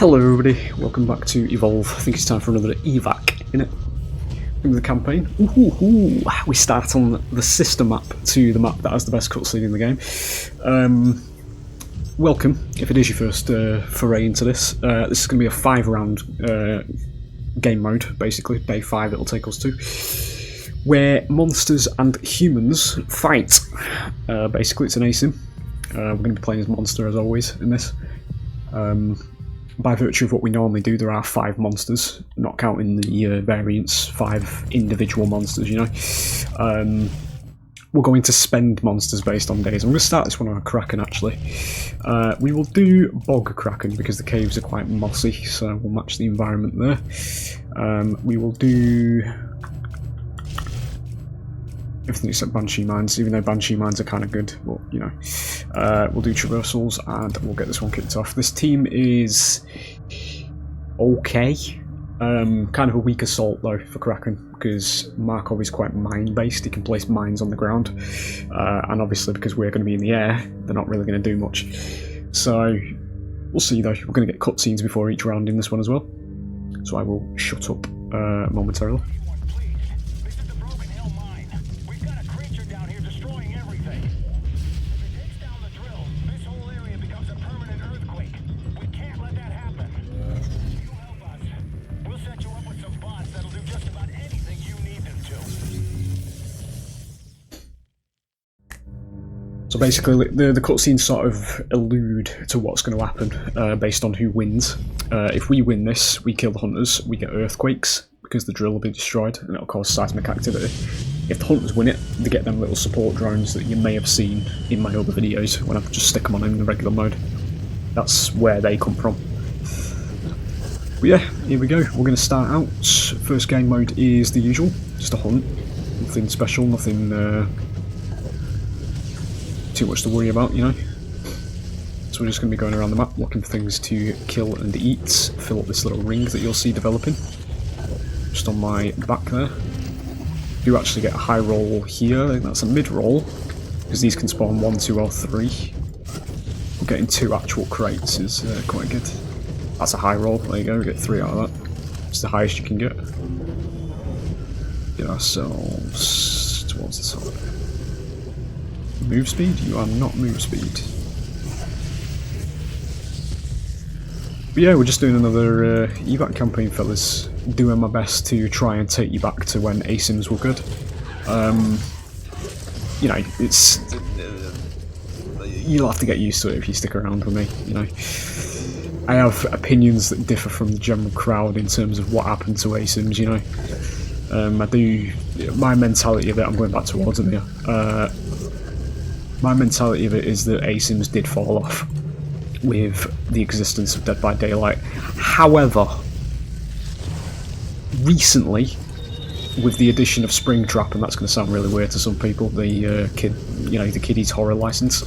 Hello everybody, welcome back to Evolve. I think it's time for another evac, innit? In the campaign. We start on the sister map to the map that has the best cutscene in the game. Welcome, if it is your first foray into this. This is going to be a 5-round game mode, basically. Day 5 it'll take us to. Where monsters and humans fight. Basically it's an asym. We're going to be playing as monster as always in this. By virtue of what we normally do, there are 5 monsters, not counting the variants, 5 individual monsters, you know. We're going to spend monsters based on days. I'm going to start this one on a Kraken, actually. We will do Bog Kraken, because the caves are quite mossy, so we'll match the environment there. We will do everything except Banshee Mines, even though Banshee Mines are kind of good, but, you know. We'll do Traversals, and we'll get this one kicked off. This team is okay. Kind of a weak assault, though, for Kraken, because Markov is quite mine-based. He can place mines on the ground, and obviously, because we're going to be in the air, they're not really going to do much. So, we'll see, though. We're going to get cutscenes before each round in this one as well, so I will shut up momentarily. So basically, the cutscenes sort of allude to what's going to happen based on who wins. If we win this, we kill the hunters, we get earthquakes, because the drill will be destroyed, and it'll cause seismic activity. If the hunters win it, they get them little support drones that you may have seen in my other videos, when I just stick them on in the regular mode. That's where they come from. But yeah, here we go. We're going to start out. First game mode is the usual, just a hunt. Nothing special, nothing too much to worry about, you know. So we're just going to be going around the map looking for things to kill and eat, fill up this little ring that you'll see developing just on my back there. You actually get a high roll here. I think that's a mid roll, because these can spawn 1, 2 or 3. Getting 2 actual crates is quite good. That's a high roll. There you go, we get 3 out of that. It's the highest you can get. Get ourselves towards the top. Move speed? You are not move speed. But yeah, we're just doing another evac campaign, fellas. Doing my best to try and take you back to when asyms were good. You know, it's... you'll have to get used to it if you stick around with me, you know. I have opinions that differ from the general crowd in terms of what happened to asyms, you know. I do... my mentality of it, I'm going back towards it here. My mentality of it is that asyms did fall off with the existence of Dead by Daylight. However, recently, with the addition of Springtrap, and that's going to sound really weird to some people, the the Kiddies horror license,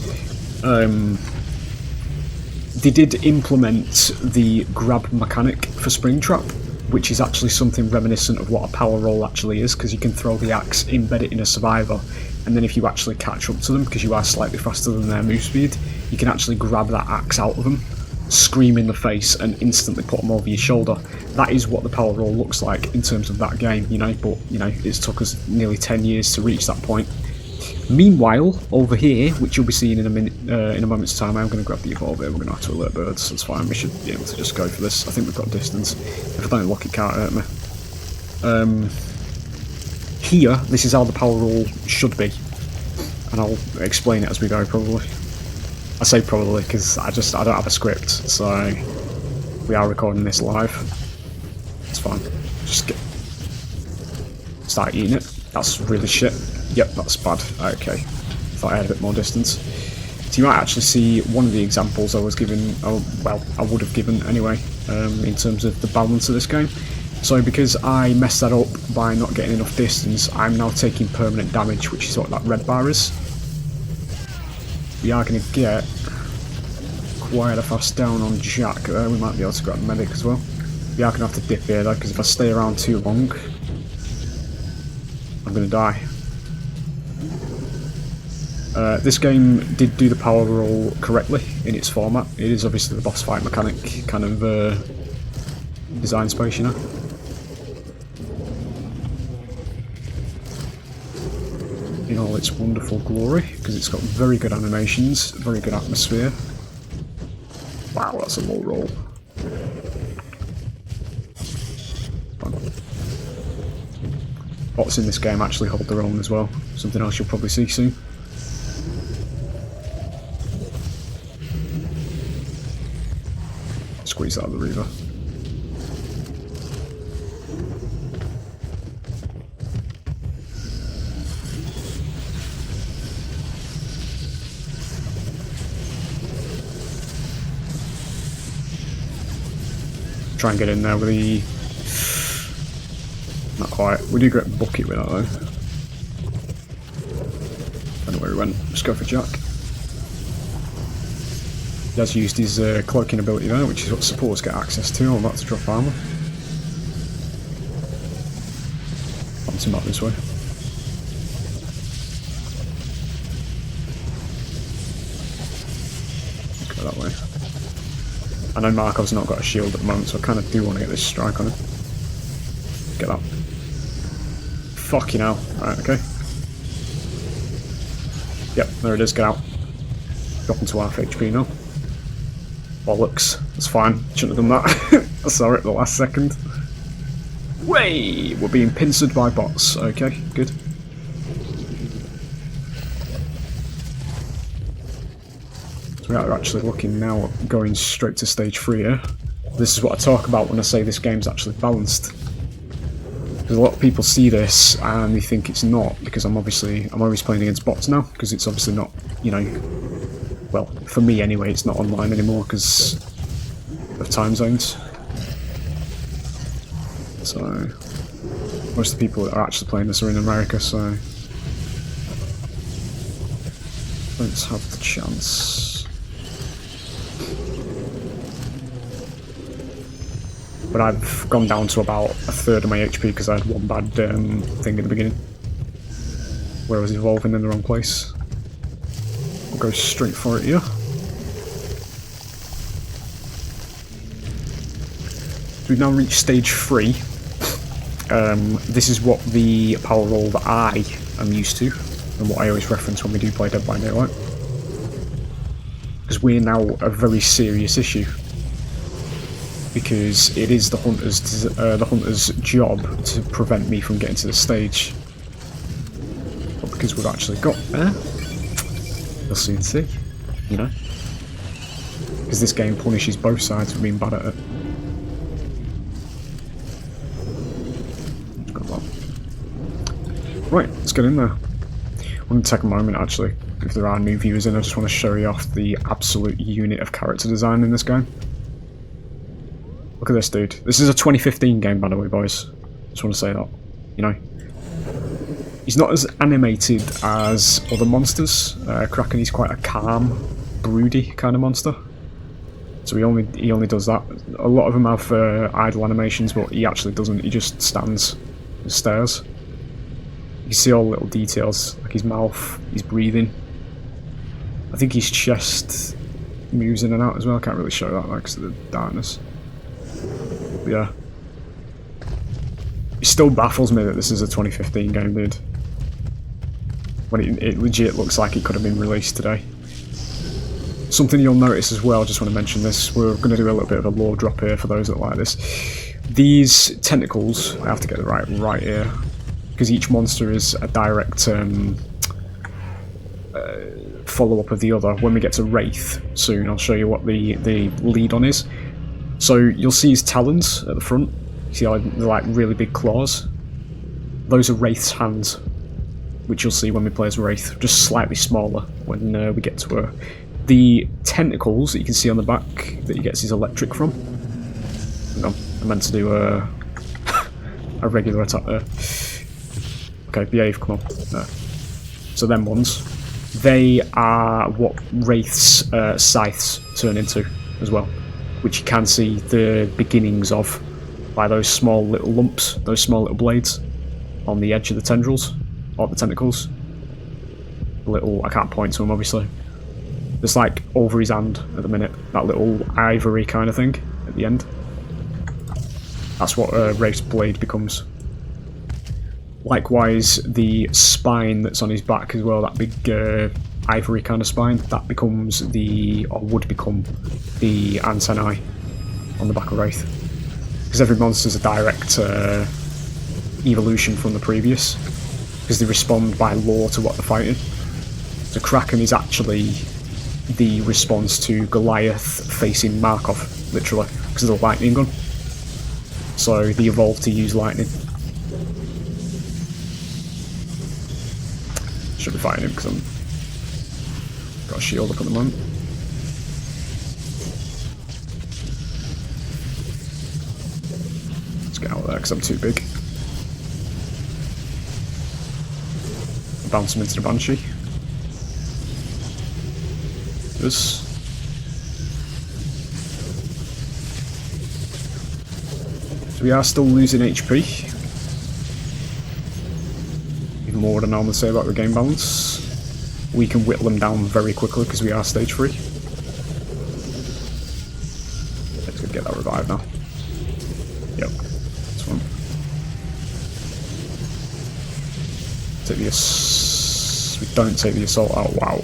they did implement the grab mechanic for Springtrap, which is actually something reminiscent of what a power roll actually is, because you can throw the axe, embed it in a survivor, and then if you actually catch up to them, because you are slightly faster than their move speed, you can actually grab that axe out of them, scream in the face, and instantly put them over your shoulder. That is what the power roll looks like in terms of that game, you know, but, you know, it's took us nearly 10 years to reach that point. Meanwhile, over here, which you'll be seeing in a minute, in a moment's time, I'm going to grab the evolve here. We're going to have to alert birds. That's fine. We should be able to just go for this. I think we've got distance. If I don't lock, it can't hurt me. Here, this is how the power roll should be, and I'll explain it as we go. Probably. I say probably because I don't have a script, so we are recording this live. It's fine. Just start eating it. That's really shit. Yep, that's bad. Okay. Thought I had a bit more distance. So you might actually see one of the examples I was given, well, I would have given anyway, in terms of the balance of this game. So because I messed that up by not getting enough distance, I'm now taking permanent damage, which is what that red bar is. We are going to get quite a fast down on Jack there. We might be able to grab medic as well. We are going to have to dip here though, because if I stay around too long, I'm going to die. This game did do the power roll correctly in its format. It is obviously the boss fight mechanic kind of design space, you know. In all its wonderful glory, because it's got very good animations, very good atmosphere. Wow, that's a low roll. Bots in this game actually hold their own as well. Something else you'll probably see soon. Squeeze out of the Reaver. Try and get in there with the... Not quite. We do get bucket with that though. I don't know where he went. Just go for Jack. He has used his cloaking ability there, which is what supports get access to. I'm about to drop armour. Bounce him back this way. Go that way. I know Markov's not got a shield at the moment, so I kind of do want to get this strike on him. Get that. Fucking hell. Right, okay. Yep, there it is, get out. Dropping to half HP now. Bollocks. That's fine. Shouldn't have done that. I saw it at the last second. Way! We're being pincered by bots. Okay, good. So we are actually looking now at going straight to stage 3 here. This is what I talk about when I say this game's actually balanced. Because a lot of people see this and they think it's not, because I'm always playing against bots now, because it's obviously not, you know, well, for me anyway, it's not online anymore because of time zones. So, most of the people that are actually playing this are in America, so let's have the chance. But I've gone down to about a third of my HP because I had one bad thing in the beginning where I was evolving in the wrong place. I'll go straight for it here. So we've now reached stage 3. This is what the power roll that I am used to and what I always reference when we do play Dead by Daylight. Because we're now a very serious issue. Because it is the hunter's job to prevent me from getting to the stage. But because we've actually got there, you'll soon see, you know. Because this game punishes both sides for being bad at it. Got that. Right, let's get in there. I'm going to take a moment actually, if there are new viewers in, I just want to show you off the absolute unit of character design in this game. Look at this dude. This is a 2015 game, by the way, boys. Just want to say that. You know, he's not as animated as other monsters. Kraken, he's quite a calm, broody kind of monster. So he only does that. A lot of them have idle animations, but he actually doesn't. He just stands and stares. You can see all the little details, like his mouth, his breathing. I think his chest moves in and out as well. I can't really show that because of the darkness. Yeah. It still baffles me that this is a 2015 game, dude. When it legit looks like it could have been released today. Something you'll notice as well, just want to mention this, we're going to do a little bit of a lore drop here for those that like this. These tentacles, I have to get it right here, because each monster is a direct follow-up of the other. When we get to Wraith soon, I'll show you what the lead on is. So you'll see his talons at the front. See how they're like really big claws? Those are Wraith's hands, which you'll see when we play as Wraith, just slightly smaller when we get to her. The tentacles that you can see on the back that he gets his electric from. Hang on, I meant to do a regular attack there. Okay, behave, come on. There. So them ones, they are what Wraith's scythes turn into as well, which you can see the beginnings of by those small little lumps, those small little blades on the edge of the tendrils, or the tentacles. little, I can't point to him obviously. It's like over his hand at the minute, that little ivory kind of thing at the end. That's what Wraith's blade becomes. Likewise, the spine that's on his back as well, that big ivory kind of spine, that becomes the, or would become, the antennae on the back of Wraith. Because every monster's a direct evolution from the previous, because they respond by law to what they're fighting. So Kraken is actually the response to Goliath facing Markov, literally, because of the lightning gun. So they evolved to use lightning. Should be fighting him because I'm got a shield up at the moment. Let's get out of there because I'm too big. Bounce him into the Banshee. This. So we are still losing HP. Even more than I normally say about the game balance. We can whittle them down very quickly because we are stage 3. Let's go get that revive now. Yep, this one. Take the we don't take the assault out. Wow.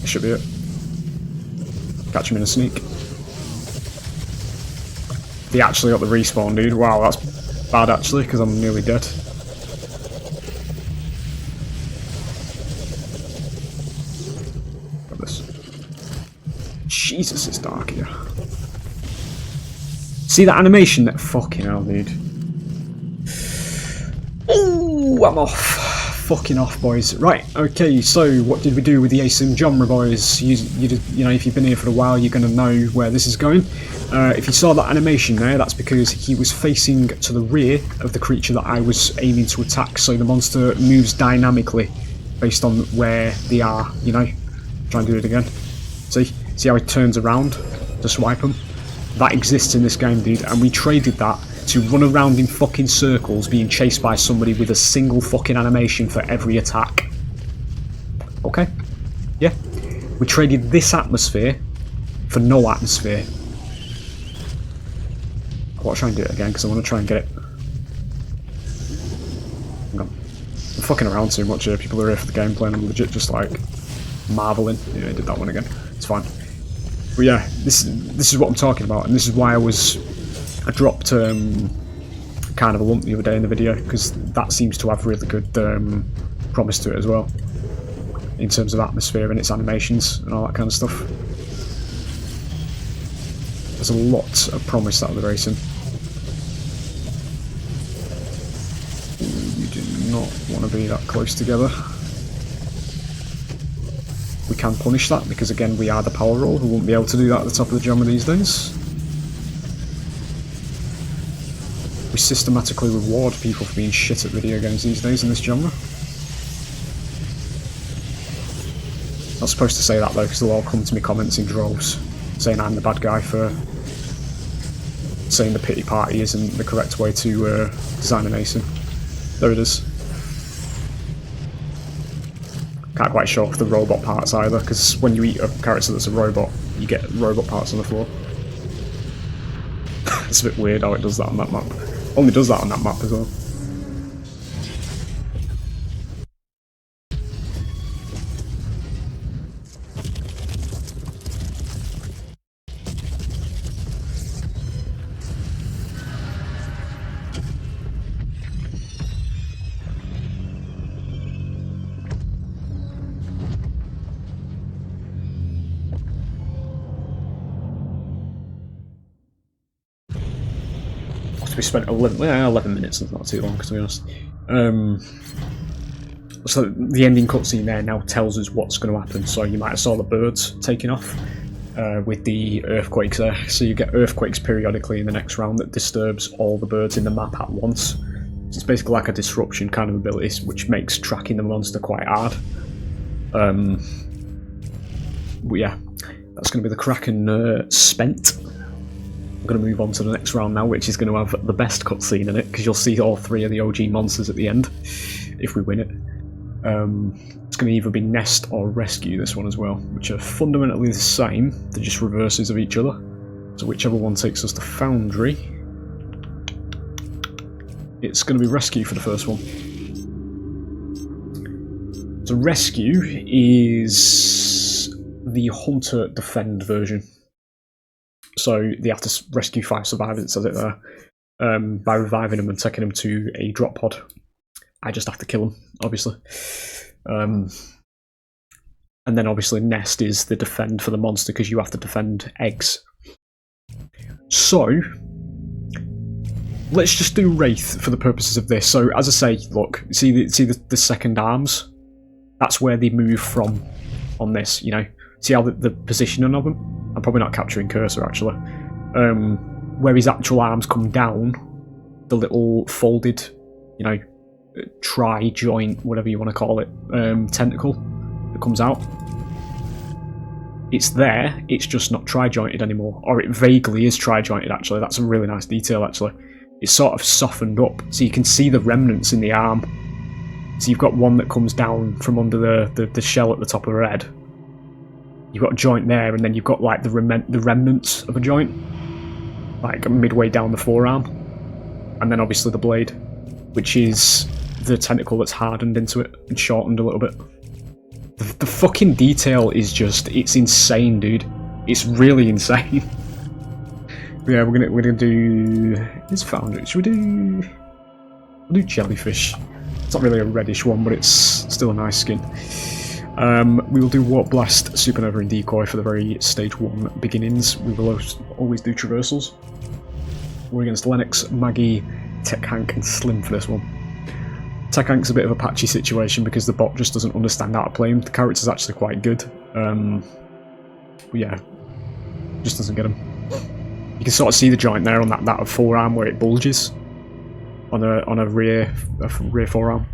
That should be it. Catch him in a sneak. They actually got the respawn, dude. Wow, that's bad actually, because I'm nearly dead. Got this. Jesus, it's dark here. See that animation? That fucking hell, dude. Ooh, I'm off. Fucking off, boys. Right, okay, so what did we do with the asym genre, boys? You know, if you've been here for a while, you're going to know where this is going. If you saw that animation there, that's because he was facing to the rear of the creature that I was aiming to attack, so the monster moves dynamically based on where they are, you know. Try and do it again. See how he turns around to swipe him? That exists in this game, dude, and we traded that to run around in fucking circles being chased by somebody with a single fucking animation for every attack. Okay? Yeah. We traded this atmosphere for no atmosphere. I want to try and do it again because I want to try and get it. Hang on. I'm fucking around too much here. People are here for the gameplay and I'm legit just like marveling. Yeah, I did that one again. It's fine. But yeah, this is what I'm talking about, and this is why I dropped kind of a lump the other day in the video, because that seems to have really good promise to it as well, in terms of atmosphere and its animations and all that kind of stuff. There's a lot of promise out of the racing. You do not want to be that close together. We can punish that because again we are the power roll who won't be able to do that at the top of the genre these days. We systematically reward people for being shit at video games these days in this genre. Not supposed to say that though because they'll all come to me comments in droves saying I'm the bad guy for saying the pity party isn't the correct way to design an asym. There it is. Can't quite show off the robot parts either, because when you eat a character that's a robot, you get robot parts on the floor. It's a bit weird how it does that on that map. Only does that on that map as well. We spent 11 minutes, that's not too long to be honest. So the ending cutscene there now tells us what's going to happen, so you might have saw the birds taking off with the earthquakes there, so you get earthquakes periodically in the next round that disturbs all the birds in the map at once. So it's basically like a disruption kind of ability, which makes tracking the monster quite hard. But yeah, that's going to be the Kraken spent. I'm going to move on to the next round now, which is going to have the best cutscene in it, because you'll see all 3 of the OG monsters at the end, if we win it. It's going to either be Nest or Rescue, this one as well, which are fundamentally the same, they're just reverses of each other. So whichever one takes us to Foundry, it's going to be Rescue for the first one. So Rescue is the Hunter Defend version. So they have to rescue 5 survivors, it says it there, by reviving them and taking them to a drop pod. I just have to kill them, obviously. And then obviously Nest is the defend for the monster, because you have to defend eggs. So let's just do Wraith for the purposes of this. So as I say, look, see the second arms? That's where they move from on this, you know. See how the positioning of them? I'm probably not capturing cursor, actually. Where his actual arms come down, the little folded, you know, tri-joint, whatever you want to call it, tentacle that comes out. It's there, it's just not tri-jointed anymore. Or it vaguely is tri-jointed, actually. That's a really nice detail, actually. It's sort of softened up, so you can see the remnants in the arm. So you've got one that comes down from under the shell at the top of her head. You've got a joint there, and then you've got like the remnants of a joint, like midway down the forearm, and then obviously the blade, which is the tentacle that's hardened into it and shortened a little bit. The fucking detail is just, it's insane, dude. It's really insane. Yeah, we're gonna do this Foundry. Should we'll do Jellyfish. It's not really a reddish one, but it's still a nice skin. We will do Warp Blast, Supernova, and Decoy for the very stage 1 beginnings. We will always do traversals. We're against Lennox, Maggie, Tech Hank, and Slim for this one. Tech Hank's a bit of a patchy situation because the bot just doesn't understand how to play him. The character's actually quite good. But yeah, just doesn't get him. You can sort of see the joint there on that forearm where it bulges on a rear forearm.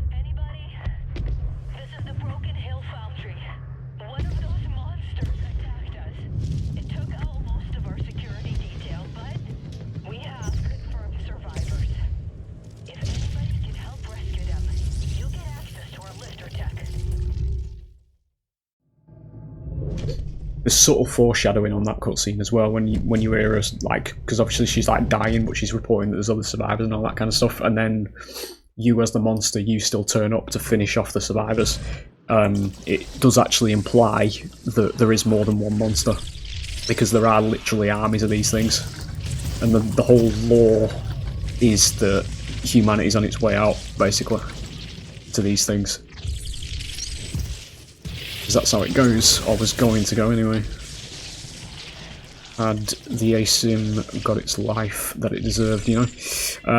There's subtle foreshadowing on that cutscene as well when you hear her, like, because obviously she's like dying, but she's reporting that there's other survivors and all that kind of stuff, and then you as the monster, you still turn up to finish off the survivors. It does actually imply that there is more than one monster, because there are literally armies of these things, and the whole lore is that humanity's on its way out, basically, to these things. Because that's how it goes, or was going to go anyway. Had the ASIM got its life that it deserved, you know?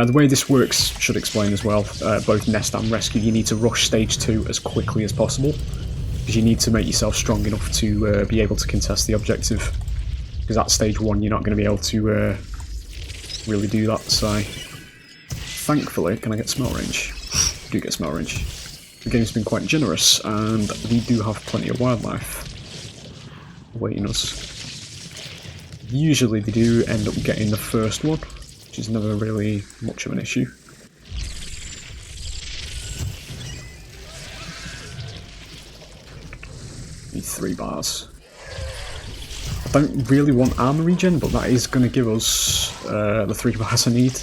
The way this works should explain as well, both Nest and Rescue, you need to rush stage 2 as quickly as possible, because you need to make yourself strong enough to be able to contest the objective, because at stage 1 you're not going to be able to really do that, so... Thankfully, can I get smell range? I do get smell range. The game's been quite generous, and we do have plenty of wildlife awaiting us. Usually they do end up getting the first one, which is never really much of an issue. Need 3 bars. I don't really want armor regen, but that is going to give us the 3 bars I need.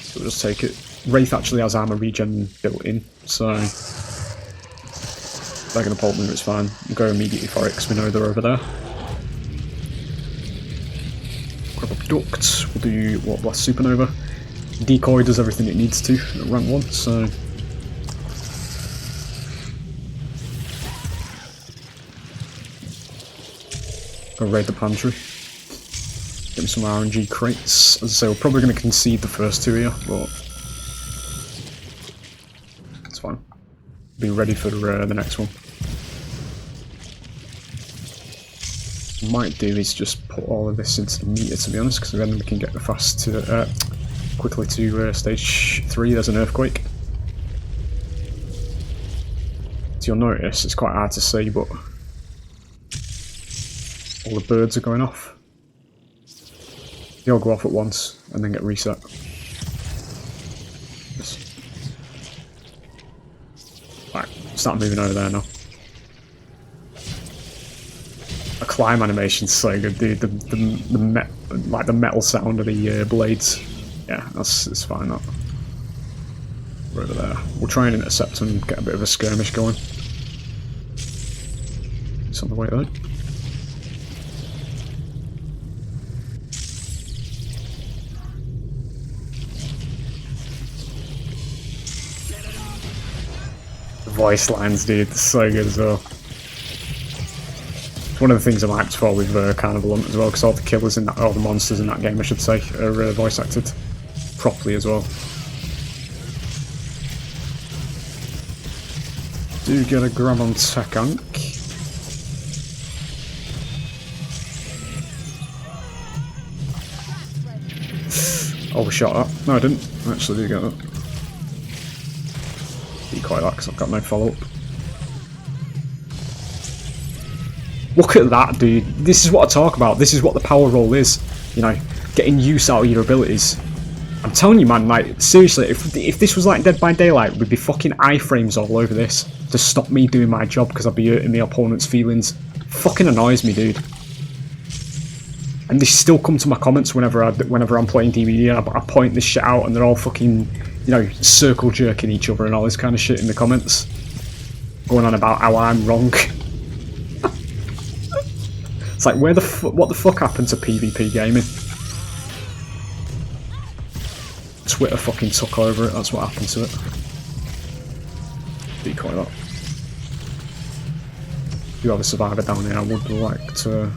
So we'll just take it. Wraith actually has armor regen built in, so they're going to pulp them, it's fine. We'll go immediately for it because we know they're over there. Grab up Duct, we'll do Warp Blast Supernova. Decoy does everything it needs to at rank 1, so... Go raid the pantry. Get me some RNG crates. As I say, we're probably going to concede the first 2 here, but... it's fine. Be ready for the next one. What I might do is just put all of this into the meter, to be honest, because then we can get fast to quickly to stage 3. There's an earthquake. So you'll notice it's quite hard to see, but all the birds are going off. They all go off at once and then get reset. Right, start moving over there now. The climb animation's so good, dude. The metal sound of the blades. Yeah, it's fine. That. We're over there. We'll try and intercept and get a bit of a skirmish going. It's on the way though. The voice lines, dude, they're so good as well. It's one of the things I'm hyped for with Carnival Hunt as well, because all the killers in that, all the monsters in that game, I should say, are voice acted properly as well. Do get a grab on Tekank. Oh, shot that. No, I didn't. I actually did get that. Decoy that because I've got no follow up. Look at that, dude. This is what I talk about. This is what the power roll is. You know, getting use out of your abilities. I'm telling you, man, like, seriously, if this was like Dead by Daylight, we'd be fucking iframes all over this to stop me doing my job because I'd be hurting my opponent's feelings. Fucking annoys me, dude. And they still come to my comments whenever I'm playing DBD and I point this shit out and they're all fucking, you know, circle jerking each other and all this kind of shit in the comments. Going on about how I'm wrong. It's like, what the fuck happened to PvP gaming? Twitter fucking took over it, that's what happened to it. Decoy that. Do have a survivor down here, I would like to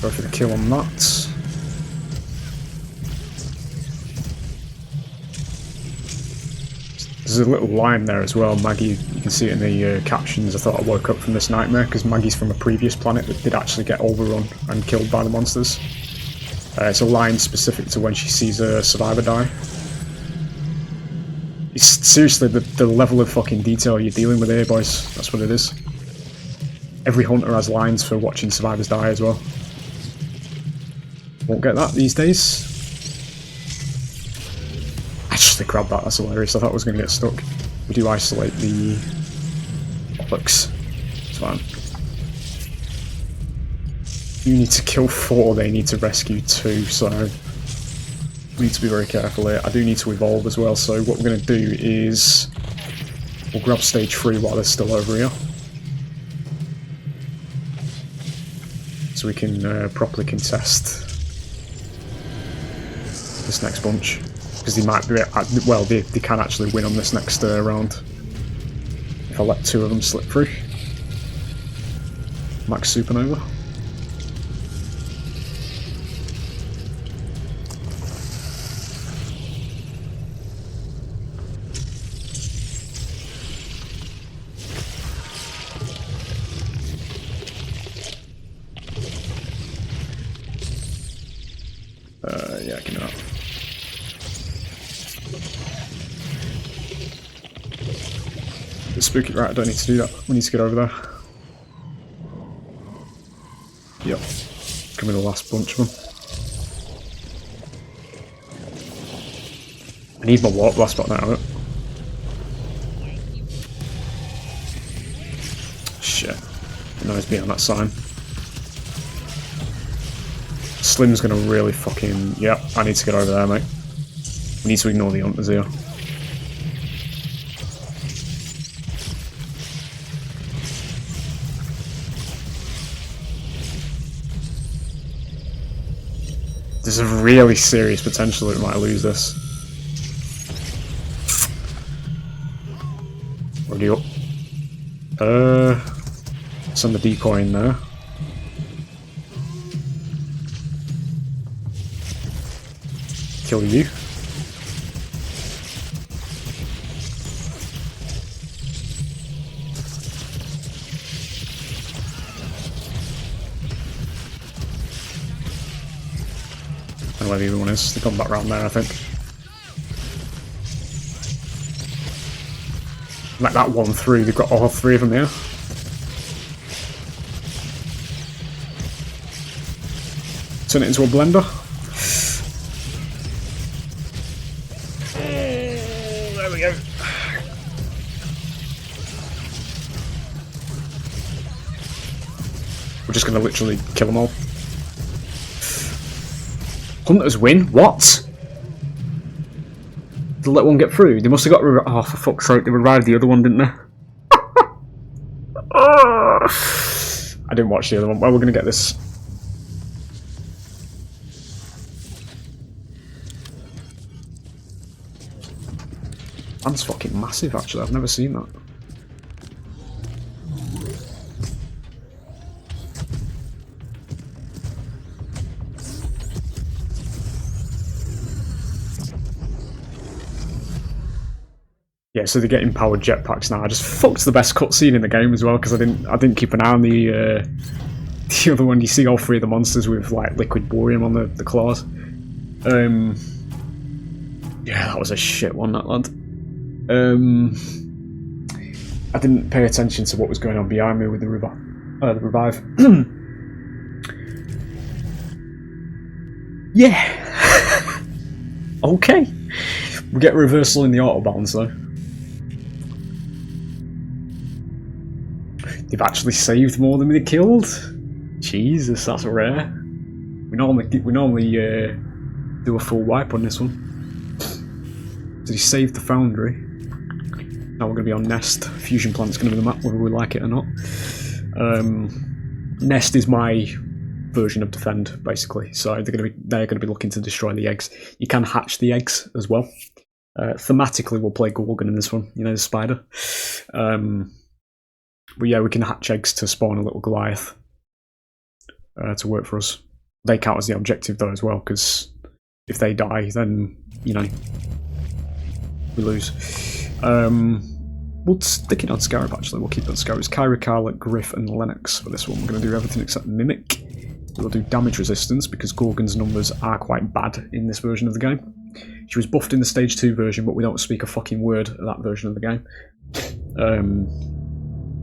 go for the kill on that. There's a little line there as well, Maggie, you can see it in the captions. I thought I woke up from this nightmare because Maggie's from a previous planet that did actually get overrun and killed by the monsters. It's a line specific to when she sees a survivor die. It's seriously the level of fucking detail you're dealing with here, boys. That's what it is. Every hunter has lines for watching survivors die as well. Won't get that these days. I actually grabbed that, that's hilarious. I thought I was going to get stuck. We do isolate the bollocks. It's fine. You need to kill 4, they need to rescue 2, so we need to be very careful here. I do need to evolve as well, so what we're going to do is we'll grab stage 3 while they're still over here. So we can properly contest this next bunch. Because they might be, well, they can actually win on this next round. If I let 2 of them slip through. Max Supernova. Yeah, give me that. It's spooky, right? I don't need to do that. We need to get over there. Yep. Come in the last bunch of them. I need my warp blast back now. Shit. Annoys me on that sign. Slim's gonna really fucking... Yep, I need to get over there, mate. We need to ignore the hunters here. There's a really serious potential that we might lose this. Already up. Send the decoy in there. Kill you. I don't know where the other one is. They've gone back round there, I think. Like that one through, they've got all 3 of them here. Turn it into a blender. There we go. We're just going to literally kill them all. Hunters win? What? Did they let one get through? They must have got... Oh, for fuck's sake, they revived the other one, didn't they? I didn't watch the other one. Well, we're going to get this. That's fucking massive, actually. I've never seen that. Yeah, so they're getting powered jetpacks now. I just fucked the best cutscene in the game as well because I didn't keep an eye on the other one. You see all three of the monsters with like liquid borium on the claws. Yeah, that was a shit one, that lad. I didn't pay attention to what was going on behind me with the revive. Yeah. Okay. We get a reversal in the auto balance though. They've actually saved more than they killed. Jesus, that's rare. We normally do a full wipe on this one. So he saved the foundry. Now we're going to be on Nest. Fusion Plant's going to be the map whether we like it or not. Nest is my version of Defend, basically. So they're going to be looking to destroy the eggs. You can hatch the eggs as well. Thematically, we'll play Gorgon in this one. You know, the spider. But yeah, we can hatch eggs to spawn a little Goliath to work for us. They count as the objective though as well, because if they die, then you know we lose. We'll stick it on Scarab actually. We'll keep it on Scarab. It's Kyra, Carlet, Griff, and Lennox for this one. We're going to do everything except Mimic. We'll do damage resistance because Gorgon's numbers are quite bad in this version of the game. She was buffed in the Stage 2 version, but we don't speak a fucking word of that version of the game.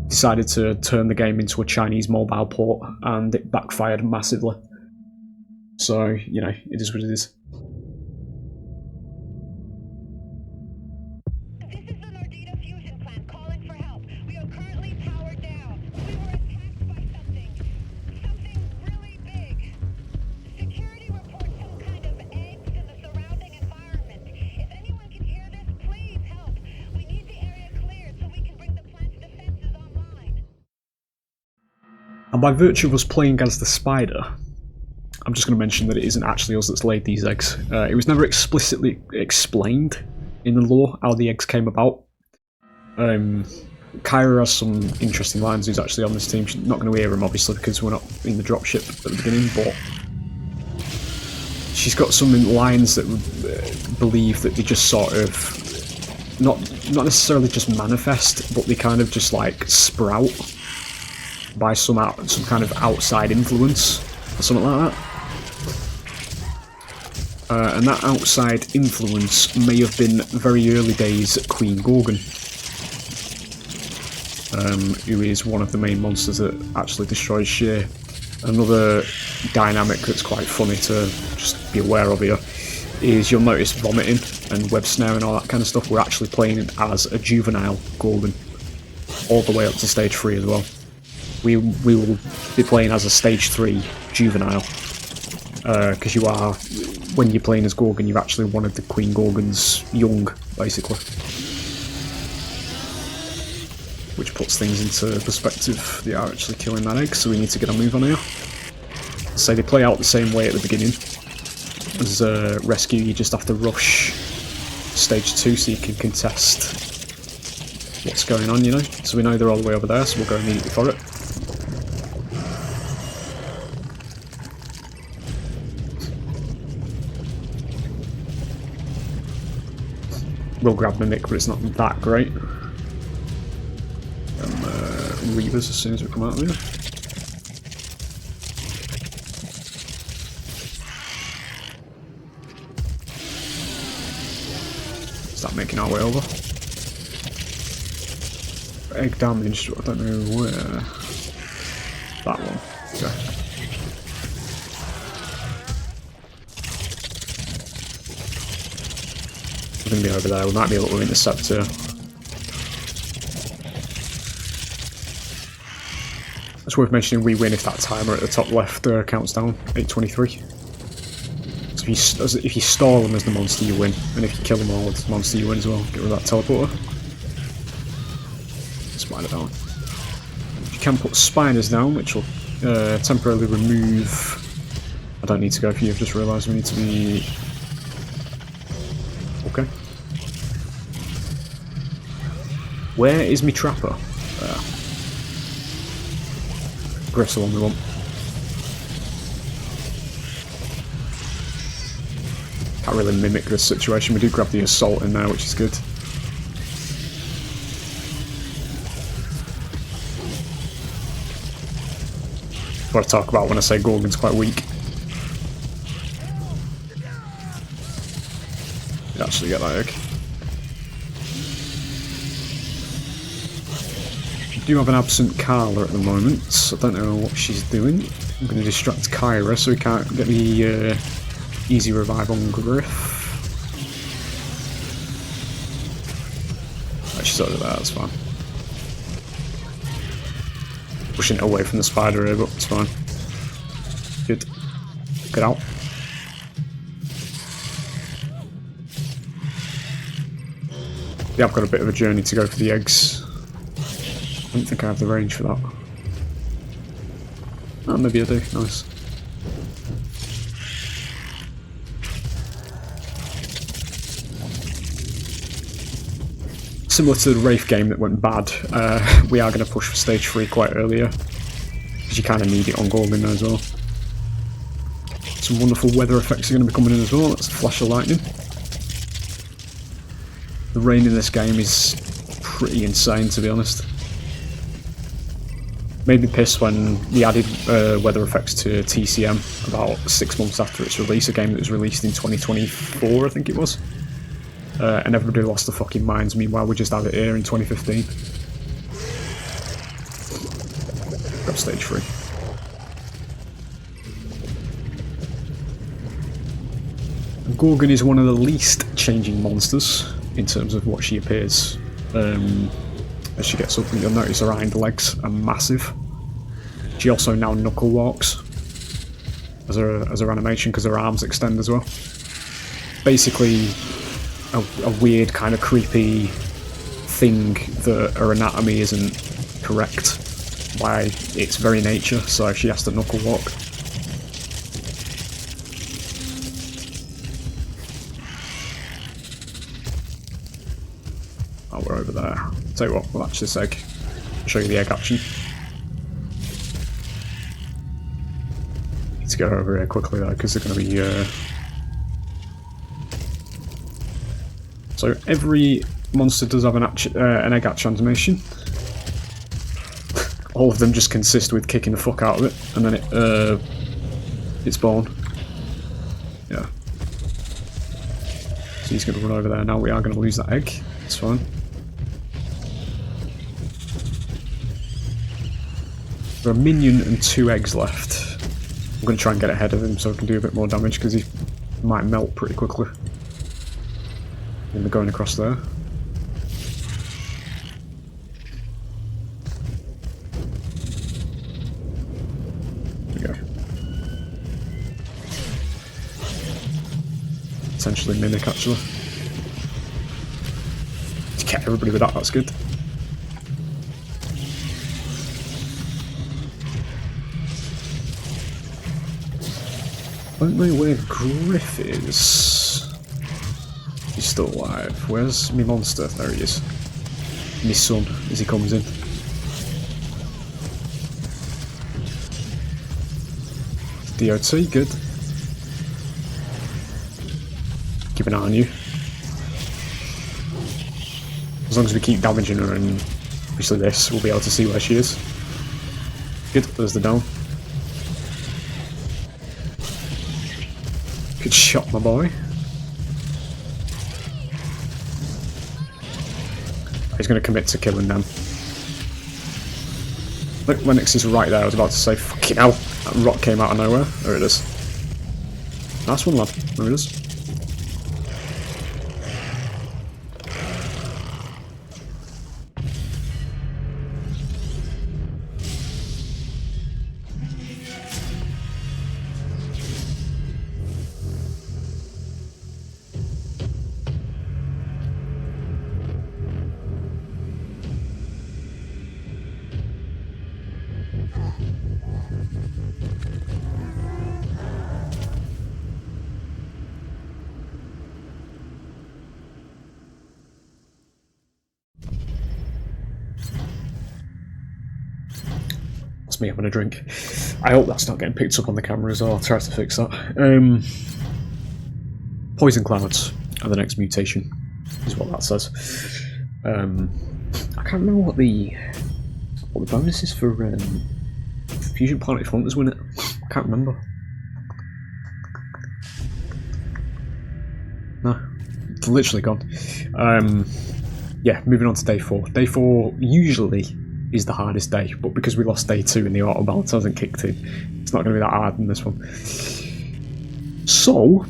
Decided to turn the game into a Chinese mobile port, and it backfired massively. So, you know, it is what it is. This is the Nordita fusion plant calling for help. We are currently powered down. We were attacked by something. Something really big. Security reports some kind of eggs in the surrounding environment. If anyone can hear this, please help. We need the area cleared so we can bring the plant's defenses online. And by virtue of us playing as the spider, I'm just going to mention that it isn't actually us that's laid these eggs. It was never explicitly explained in the lore how the eggs came about. Kyra has some interesting lines who's actually on this team. She's not going to hear them obviously because we're not in the dropship at the beginning, but she's got some lines that believe that they just sort of not necessarily just manifest, but they kind of just like sprout by some kind of outside influence or something like that. And that outside influence may have been very early days Queen Gorgon, who is one of the main monsters that actually destroys Sheer. Another dynamic that's quite funny to just be aware of here is you'll notice vomiting and web snare and all that kind of stuff. We're actually playing as a juvenile Gorgon, all the way up to Stage 3 as well. We will be playing as a Stage 3 juvenile, because you are, when you're playing as Gorgon, you've actually one of the Queen Gorgon's young, basically. Which puts things into perspective. They are actually killing that egg, so we need to get a move on here. So they play out the same way at the beginning. As Rescue, you just have to rush Stage 2 so you can contest what's going on, you know. So we know they're all the way over there, so we'll go immediately for it. We'll grab Mimic, but it's not that great. Reavers as soon as we come out of here. Start making our way over. Egg damage, I don't know where. That one. Okay. We're going to be over there. We might be able to intercept here. It's worth mentioning we win if that timer at the top left counts down. 8:23. So if you stall them as the monster, you win. And if you kill them all as the monster, you win as well. Get rid of that teleporter. Spider down. You can put spiders down, which will temporarily remove... I don't need to go for you, I've just realised we need to be... Okay. Where is me trapper? There. Bristle on we want. Can't really mimic this situation, we do grab the assault in there, which is good. What I talk about when I say Gorgon's quite weak. You actually get that egg. You do have an absent Carla at the moment, so I don't know what she's doing. I'm going to distract Kyra so we can't get the easy revive on Griff. Right, she's over there, that's fine. Pushing it away from the spider here, but it's fine. Good. Get out. Yeah, I've got a bit of a journey to go for the eggs. I don't think I have the range for that. Oh, maybe I do. Nice. Similar to the Wraith game that went bad, we are going to push for stage 3 quite earlier, because you kind of need it on Gorgon as well. Some wonderful weather effects are going to be coming in as well. That's a flash of lightning. The rain in this game is pretty insane, to be honest. Made me pissed when we added weather effects to TCM about 6 months after its release, a game that was released in 2024, I think it was. And everybody lost their fucking minds. Meanwhile, we just had it here in 2015. Grab stage 3. Gorgon is one of the least changing monsters in terms of what she appears. As she gets up, and you'll notice her hind legs are massive. She also now knuckle walks as her animation because her arms extend as well. Basically, a weird kind of creepy thing that her anatomy isn't correct by its very nature, so she has to knuckle walk. Oh, we're over there. Tell you what, we'll hatch this egg. I'll show you the egg action. Need to go over here quickly though, because they're going to be So every monster does have an egg hatch animation. All of them just consist with kicking the fuck out of it, and then it's born. Yeah. So he's going to run over there now. We are going to lose that egg. It's fine. There are a minion and 2 eggs left. I'm going to try and get ahead of him so I can do a bit more damage because he might melt pretty quickly. And they're going across there. There we go. Potentially mimic actually. To get everybody with that, that's good. I don't know where Griff is. He's still alive. Where's me monster? There he is. Me son, as he comes in. DOT, good. Keep an eye on you. As long as we keep damaging her and obviously this, we'll be able to see where she is. Good, there's the down. Good shot, my boy. He's going to commit to killing them. Look, Lennox is right there. I was about to say, fucking hell, that rock came out of nowhere. There it is. Nice one, lad. There it is. That's me having a drink. I hope that's not getting picked up on the camera as well. I'll try to fix that. Poison clouds are the next mutation, is what that says. I can't remember what the bonus is for Fusion Planet Hunters, win it. I can't remember. No, it's literally gone. Yeah, moving on to day 4. Day 4 usually is the hardest day, but because we lost day 2 and the auto balance hasn't kicked in, it's not going to be that hard in this one. So,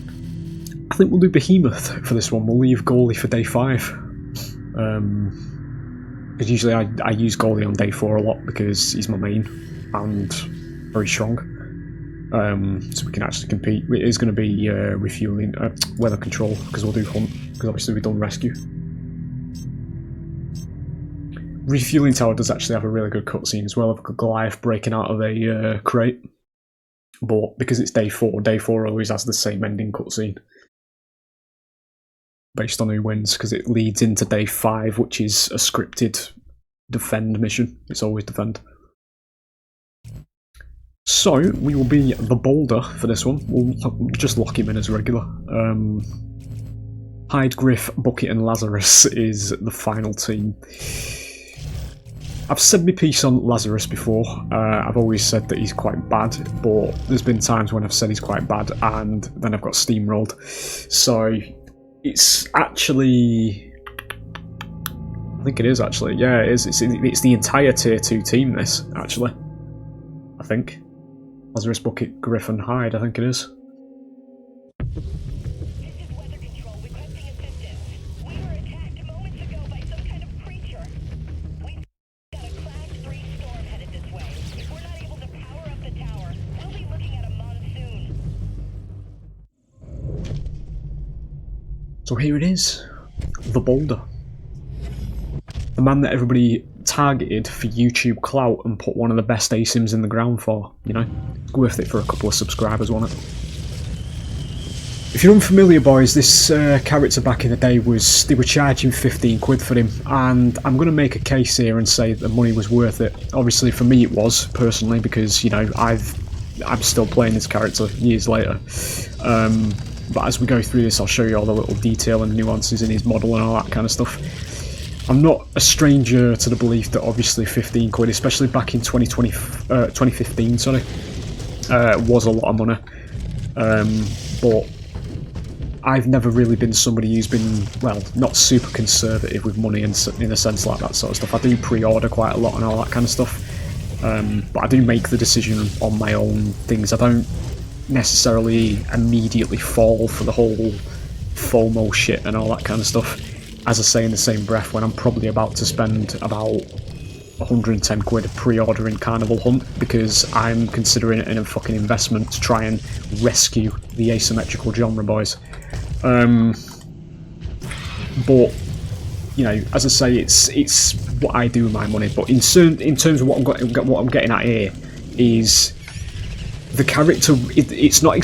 I think we'll do Behemoth for this one. We'll leave goalie for day 5. Because usually I use goalie on day 4 a lot because he's my main and very strong. So we can actually compete. It is going to be refueling, weather control, because we'll do hunt, because obviously we've done rescue. Refueling tower does actually have a really good cutscene as well, of Goliath breaking out of a crate. But because it's day 4 always has the same ending cutscene. Based on who wins, because it leads into day 5, which is a scripted defend mission. It's always defend. So, we will be the Boulder for this one. We'll just lock him in as regular. Hyde, Griff, Bucket and Lazarus is the final team. I've said my piece on Lazarus before. I've always said that he's quite bad, but there's been times when I've said he's quite bad and then I've got steamrolled. So, it's actually... I think it is actually. Yeah, it is. It's the entire tier 2 team, this, actually. I think. Lazarus, Bucket, Griff and Hyde, I think it is. This is weather control requesting assistance. We were attacked moments ago by some kind of creature. We've got a Class 3 storm headed this way. If we're not able to power up the tower, we'll be looking at a monsoon. So here it is. The Boulder. The man that everybody targeted for YouTube clout and put one of the best ASIMs in the ground for, you know? It's worth it for a couple of subscribers, wasn't it? If you're unfamiliar, boys, this character back in the day they were charging 15 quid for him, and I'm going to make a case here and say the money was worth it. Obviously for me it was, personally, because, you know, I'm still playing this character years later. But as we go through this, I'll show you all the little detail and nuances in his model and all that kind of stuff. I'm not a stranger to the belief that obviously 15 quid, especially back in 2015, was a lot of money. But I've never really been somebody who's been, well, not super conservative with money in a sense like that sort of stuff. I do pre-order quite a lot and all that kind of stuff. But I do make the decision on my own things. I don't necessarily immediately fall for the whole FOMO shit and all that kind of stuff. As I say in the same breath, when I'm probably about to spend about 110 quid pre-ordering Carnival Hunt, because I'm considering it a fucking investment to try and rescue the asymmetrical genre, boys. But, you know, as I say, it's what I do with my money. But in terms of what I'm getting at here is the character. It's not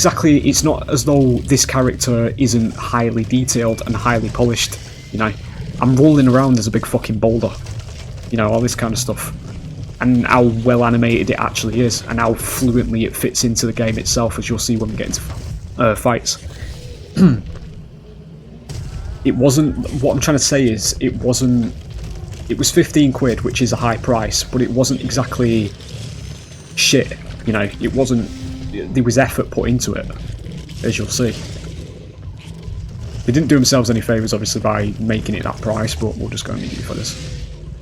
as though this character isn't highly detailed and highly polished. You know, I'm rolling around as a big fucking boulder. You know, all this kind of stuff. And how well animated it actually is, and how fluently it fits into the game itself, as you'll see when we get into fights. It wasn't, what I'm trying to say is, it was 15 quid, which is a high price, but it wasn't exactly shit, you know, it wasn't, there was effort put into it, as you'll see. They didn't do themselves any favours, obviously, by making it that price, but we'll just go immediately for this.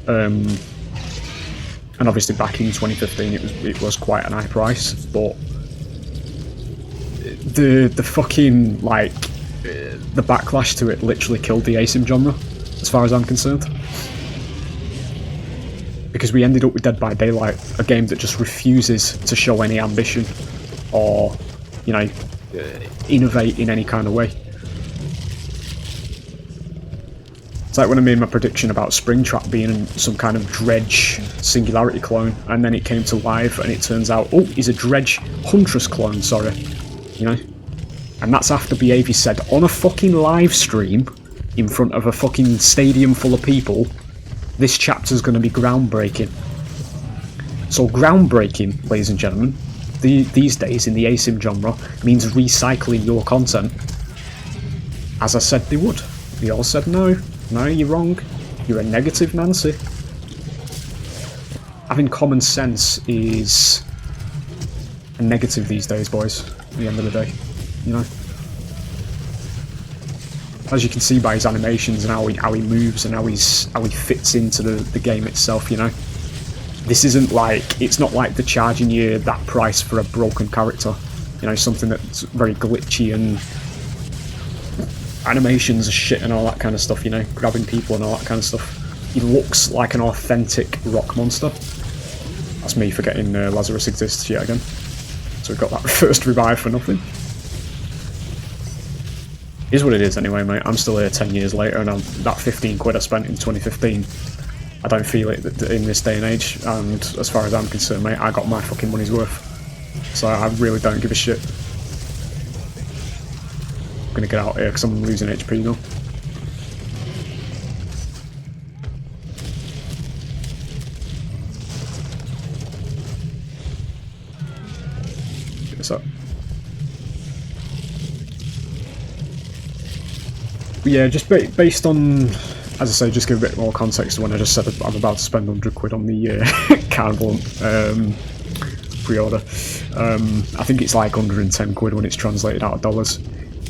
And obviously back in 2015 it was quite an high price, but the fucking, like, the backlash to it literally killed the ASIM genre, as far as I'm concerned. Because we ended up with Dead by Daylight, a game that just refuses to show any ambition or, you know, innovate in any kind of way. It's like when I made my prediction about Springtrap being some kind of Dredge Singularity clone, and then it came to life and it turns out, oh, he's a Dredge Huntress clone, sorry. You know? And that's after Behaviour said on a fucking live stream, in front of a fucking stadium full of people, this chapter's going to be groundbreaking. So groundbreaking, ladies and gentlemen, these days in the asim genre means recycling your content. As I said they would. They all said no, you're wrong, you're a negative Nancy. Having common sense is a negative these days, boys, at the end of the day, you know. As you can see by his animations and how he moves and how he fits into the game itself, you know. This isn't like, it's not like they're charging you that price for a broken character, you know, something that's very glitchy and animations are shit and all that kind of stuff, you know, grabbing people and all that kind of stuff. He looks like an authentic rock monster. That's me forgetting Lazarus exists yet again. So we've got that first revive for nothing. Is what it is anyway, mate. I'm still here 10 years later, and that 15 quid I spent in 2015, I don't feel it in this day and age, and as far as I'm concerned, mate, I got my fucking money's worth. So I really don't give a shit. I'm gonna get out here because I'm losing HP now. Get this up. Yeah, just based on, as I say, just give a bit more context to when I just said I'm about to spend 100 quid on the Carnival pre-order. I think it's like 110 quid when it's translated out of dollars.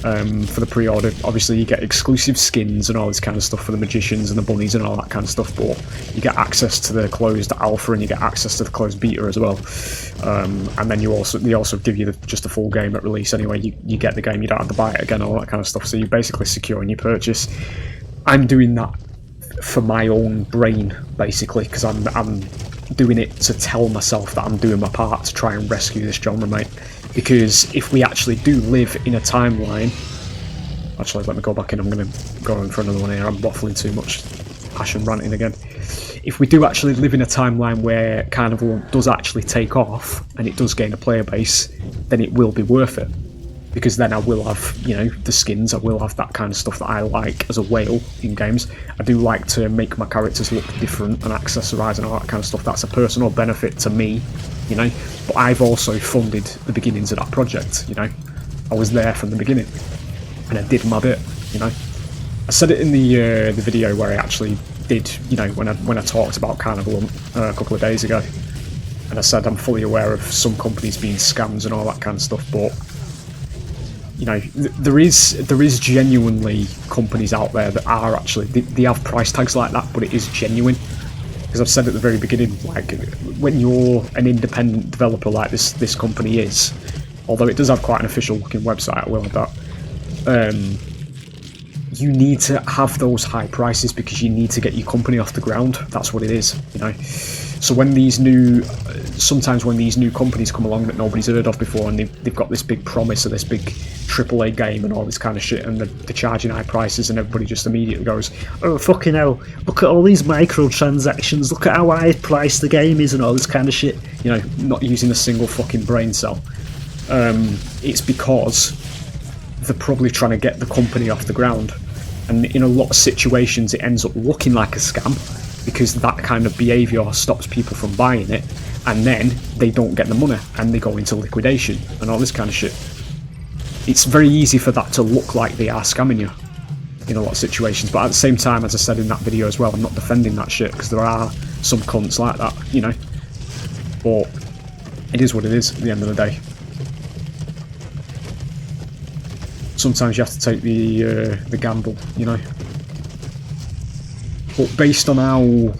For the pre-order, obviously you get exclusive skins and all this kind of stuff for the magicians and the bunnies and all that kind of stuff, but you get access to the closed alpha and you get access to the closed beta as well. And then they also give you just a full game at release anyway. You get the game, you don't have to buy it again, all that kind of stuff, so you're basically securing your purchase. I'm doing that for my own brain, basically, because I'm doing it to tell myself that I'm doing my part to try and rescue this genre, mate. Because if we actually do live in a timeline... Actually, let me go back in, I'm going to go in for another one here, I'm waffling too much. Passion ranting again. If we do actually live in a timeline where Carnival does actually take off, and it does gain a player base, then it will be worth it. Because then I will have, you know, the skins, I will have that kind of stuff that I like as a whale in games. I do like to make my characters look different and accessorise and all that kind of stuff. That's a personal benefit to me, you know. But I've also funded the beginnings of that project, you know. I was there from the beginning, and I did my bit, you know. I said it in the video where I actually did, you know, when I talked about Carnival a couple of days ago, and I said I'm fully aware of some companies being scams and all that kind of stuff, but you know, there is genuinely companies out there that are actually, they have price tags like that, but it is genuine. Because I've said at the very beginning, like, when you're an independent developer like this company is, although it does have quite an official looking website, I will add that, you need to have those high prices because you need to get your company off the ground. That's what it is, you know. So when sometimes when these new companies come along that nobody's heard of before, and they've got this big promise of this big AAA game and all this kind of shit, and they're charging high prices, and everybody just immediately goes, oh fucking hell, look at all these microtransactions, look at how high priced the game is and all this kind of shit, you know, not using a single fucking brain cell. It's because they're probably trying to get the company off the ground, and in a lot of situations it ends up looking like a scam because that kind of behaviour stops people from buying it, and then they don't get the money and they go into liquidation and all this kind of shit. It's very easy for that to look like they are scamming you in a lot of situations, but at the same time, as I said in that video as well, I'm not defending that shit because there are some cunts like that, you know. But it is what it is at the end of the day. Sometimes you have to take the gamble, you know. But based on how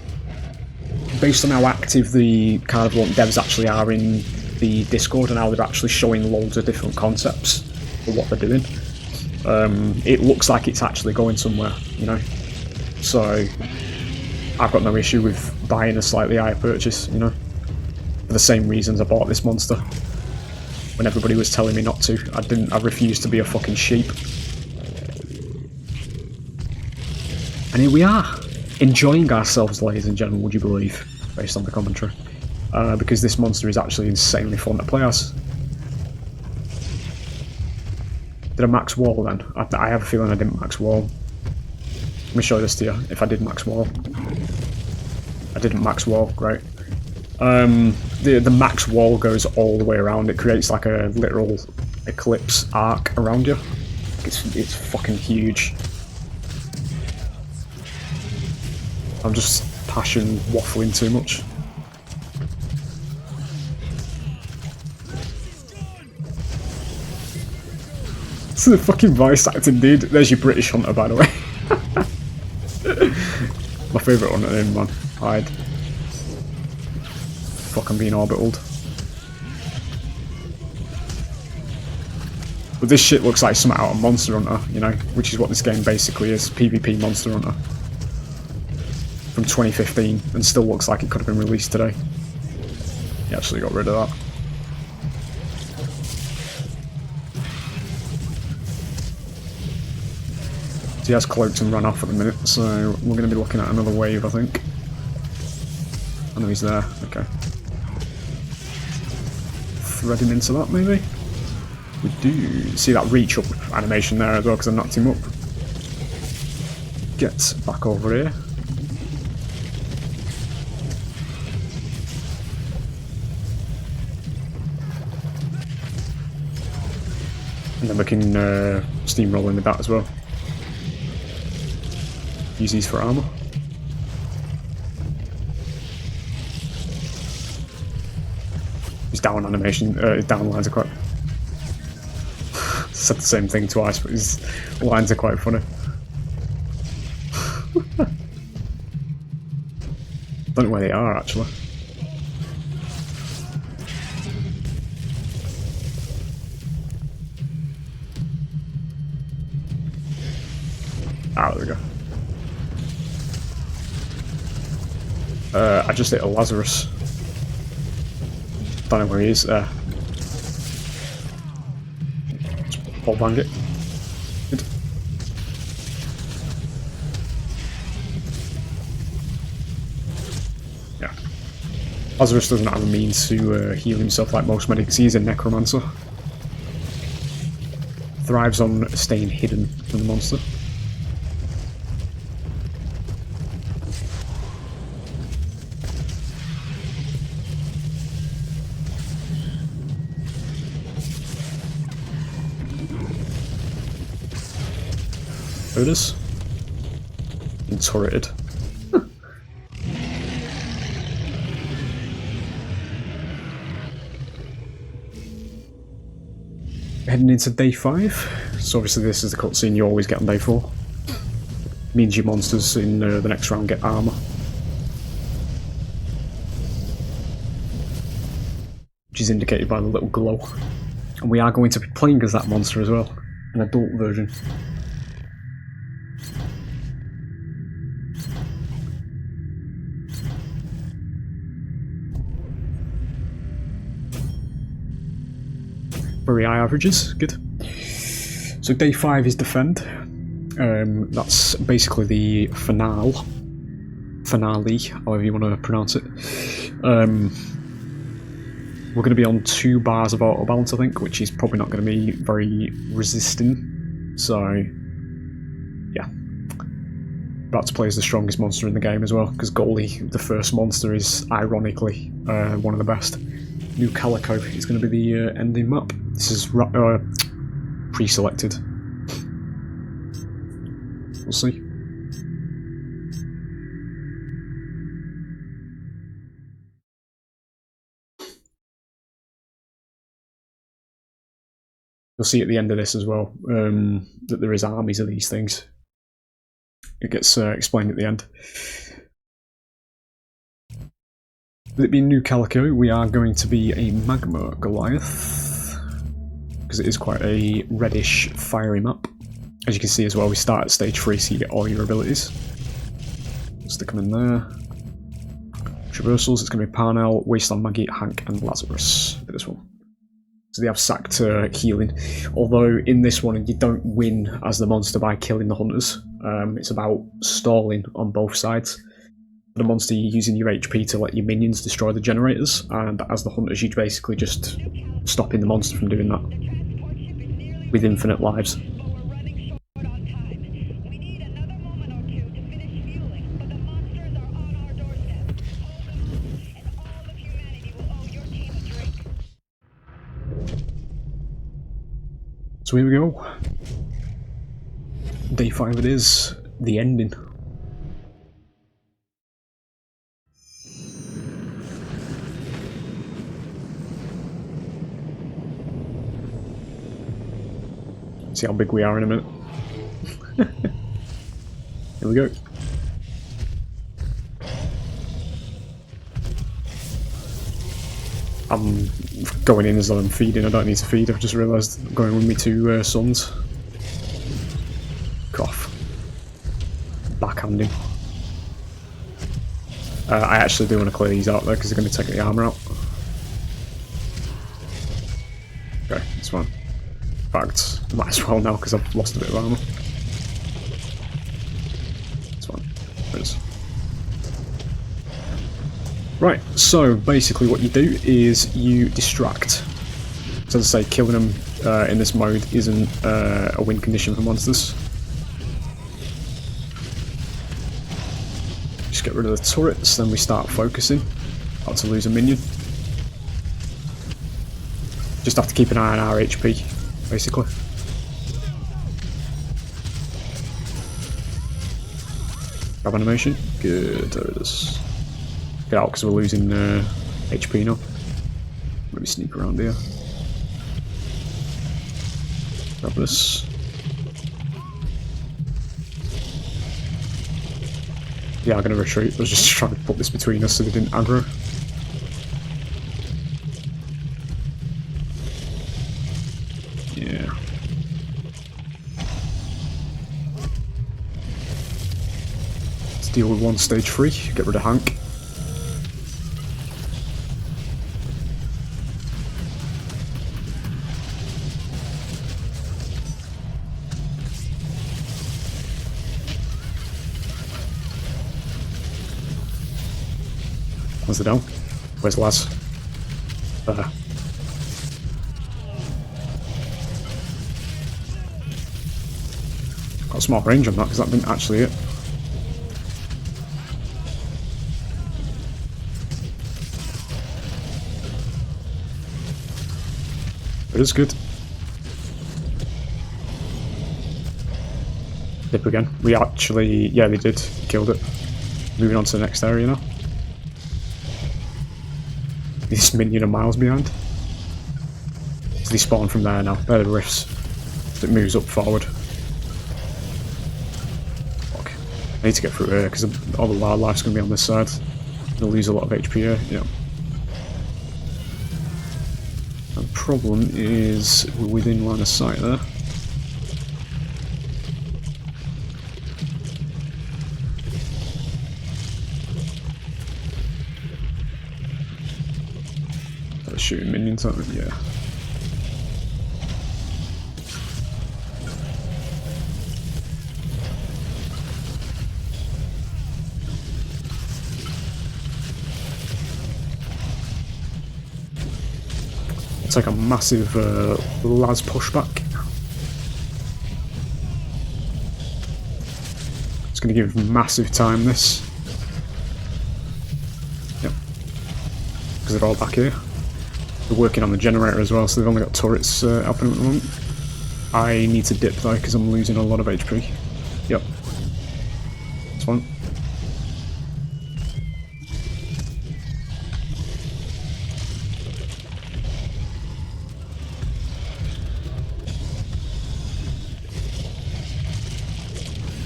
active the Carnival devs actually are in the Discord and how they're actually showing loads of different concepts for what they're doing, it looks like it's actually going somewhere, you know. So I've got no issue with buying a slightly higher purchase, you know, for the same reasons I bought this monster. When everybody was telling me not to, I refused to be a fucking sheep. And here we are, enjoying ourselves, ladies and gentlemen, would you believe, based on the commentary. Because this monster is actually insanely fun to play as. Did I max wall then? I have a feeling I didn't max wall. Let me show this to you, if I did max wall. I didn't max wall, great. the max wall goes all the way around. It creates like a literal eclipse arc around you. It's fucking huge. I'm just passion waffling too much. It's the fucking voice acting, dude. There's your British hunter, by the way. My favourite hunter name, man. Hide. Fuck, I'm being orbitaled. But this shit looks like something out of Monster Hunter, you know, which is what this game basically is. PvP Monster Hunter. From 2015, and still looks like it could have been released today. He actually got rid of that. So he has cloaked and run off at the minute, so we're going to be looking at another wave, I think. I know he's there, okay. Thread him into that, maybe? We do. See that reach up animation there as well, because I knocked him up. Get back over here. And then we can steamroll in with that as well. Use these for armor. His down animation, down lines are quite... Said the same thing twice, but his lines are quite funny. Don't know where they are, actually. Ah, there we go. I just hit a Lazarus. Don't know where he is. There. Just ball bang it. Good. Yeah. Lazarus doesn't have a means to heal himself like most medics. He's a necromancer. Thrives on staying hidden from the monster. There it is. And turreted. Heading into day 5. So obviously this is the cutscene you always get on day 4. Means your monsters in the next round get armor. Which is indicated by the little glow. And we are going to be playing as that monster as well. An adult version. Very high averages, good. So day 5 is defend. That's basically the finale, however you want to pronounce it. We're going to be on 2 bars of auto balance, I think, which is probably not going to be very resisting. So, yeah. About to play as the strongest monster in the game as well, because Goalie, the first monster, is ironically one of the best. New Calico is going to be the ending map. This is pre-selected. We'll see. You'll see at the end of this as well that there is armies of these things. It gets explained at the end. With it being New Calico, we are going to be a Magma Goliath, because it is quite a reddish, fiery map. As you can see as well, we start at stage 3, so you get all your abilities. Stick them in there. Traversals, it's going to be Parnell, Wasteland Maggie, Hank, and Lazarus for this one. So they have sacked healing. Although in this one, you don't win as the monster by killing the hunters. It's about stalling on both sides. The monster, you're using your HP to let your minions destroy the generators, and as the hunters, you're basically just stopping the monster from doing that with infinite lives. So here we go. Day 5 it is. The ending. See how big we are in a minute. Here we go. I'm going in as though I'm feeding. I don't need to feed. I've just realised I'm going with my 2 sons. Cough. Backhanding. I actually do want to clear these out though because they're going to take the armour out. Okay, that's fine. In fact, might as well now because I've lost a bit of armour. That's fine. There it is. Right, so basically what you do is you distract. So as I say, killing them in this mode isn't a win condition for monsters. Just get rid of the turrets, then we start focusing. Not to lose a minion. Just have to keep an eye on our HP, basically. Grab animation. Good, there it is. Get out because we're losing HP now. Maybe sneak around here. Grab this. Yeah, I'm gonna retreat. I was just trying to put this between us so they didn't aggro. Yeah. Let's deal with one stage 3. Get rid of Hank. Where's the down? Where's Laz? There. Got a small range on that because that didn't actually hit. It is good. Dip again. We actually, yeah, they did. Killed it. Moving on to the next area now. This minion are miles behind. So they spawn from there now. They're the rifts. So it moves up forward. Fuck. I need to get through here because all the wildlife's going to be on this side. They'll lose a lot of HP here. Yeah. The problem is we're within line of sight there. Shooting minions at me, yeah. It's like a massive Laz pushback. It's going to give massive time this. Yep. Because they're all back here. They're working on the generator as well, so they've only got turrets helping them at the moment. I need to dip though because I'm losing a lot of HP. Yep. That's fine.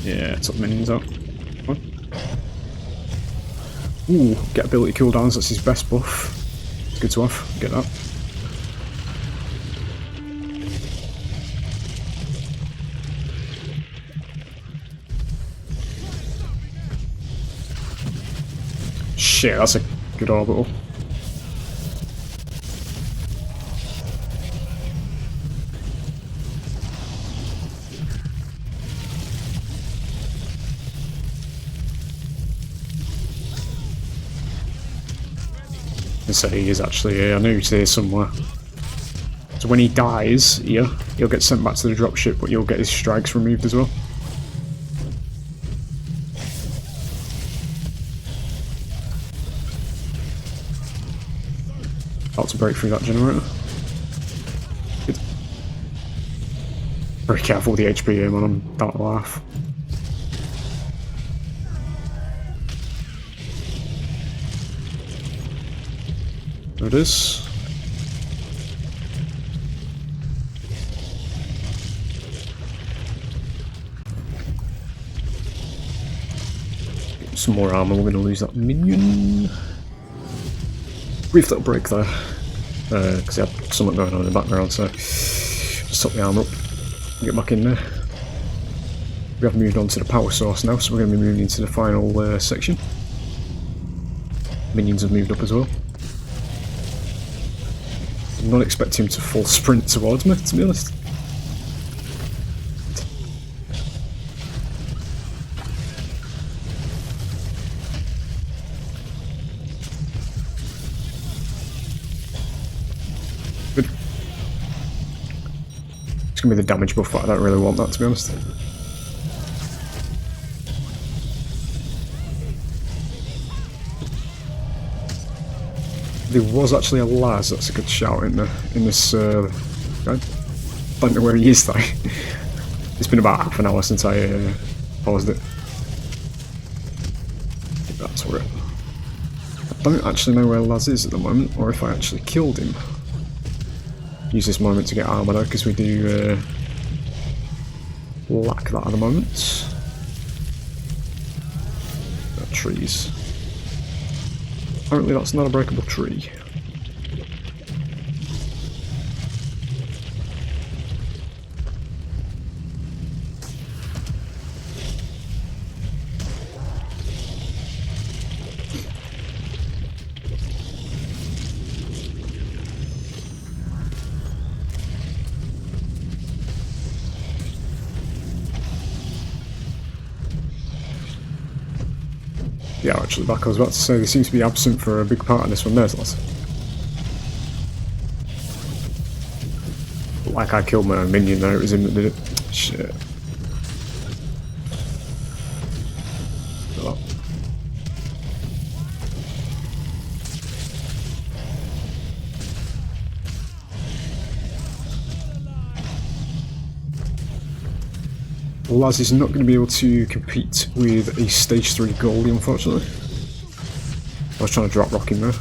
Yeah, took minions out. Come on. Ooh, get ability cooldowns, that's his best buff. It's good to have, get that. Shit, that's a good orbital. I said he is actually here. I knew he was here somewhere. So when he dies here, he'll get sent back to the dropship, but you'll get his strikes removed as well. About to break through that generator. Good. Very careful with the HP here, man. I'm down to laugh. There it is. Some more armor, we're going to lose that minion. Brief little break there, because I had something going on in the background, so just top the armor up, get back in there. We have moved on to the power source now, so we're going to be moving into the final section. Minions have moved up as well. I'm not expecting him to full sprint towards me, to be honest. Good. It's going to be the damage buff, but I don't really want that, to be honest. There was actually a Laz, that's a good shout in this guy. Don't know where he is though. It's been about half an hour since I paused it. That's where I don't actually know where Laz is at the moment, or if I actually killed him. Use this moment to get armor though, because we do lack that at the moment. Trees. Apparently that's not a breakable tree. Yeah, actually, back I was about to say, they seem to be absent for a big part of this one. There's lots. Like I killed my own minion there, it was him that did it. Shit. Oh. Laz is not going to be able to compete with a stage 3 goalie, unfortunately. I was trying to drop rock him there.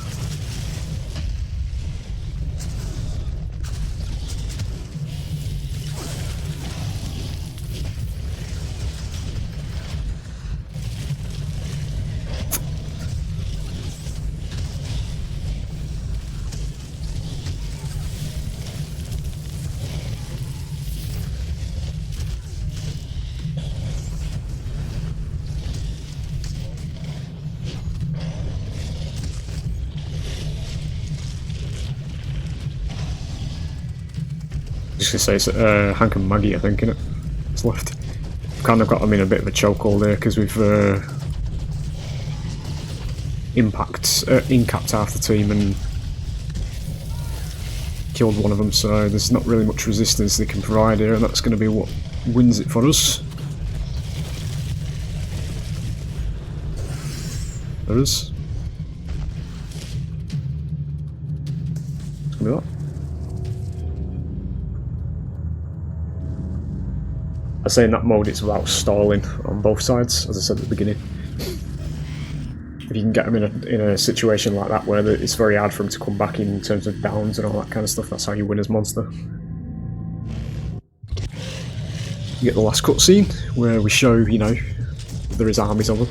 Just gonna say it's Hank and Maggie, I think, innit? It's left. Kind of got them in a bit of a chokehold there because we've incapped half the team and killed one of them, so there's not really much resistance they can provide here, and that's going to be what wins it for us. There it is. It's going to be that. I say in that mode it's about stalling on both sides, as I said at the beginning. If you can get them in a situation like that where it's very hard for them to come back in terms of downs and all that kind of stuff, that's how you win as monster. You get the last cutscene where we show, you know, there is armies of them.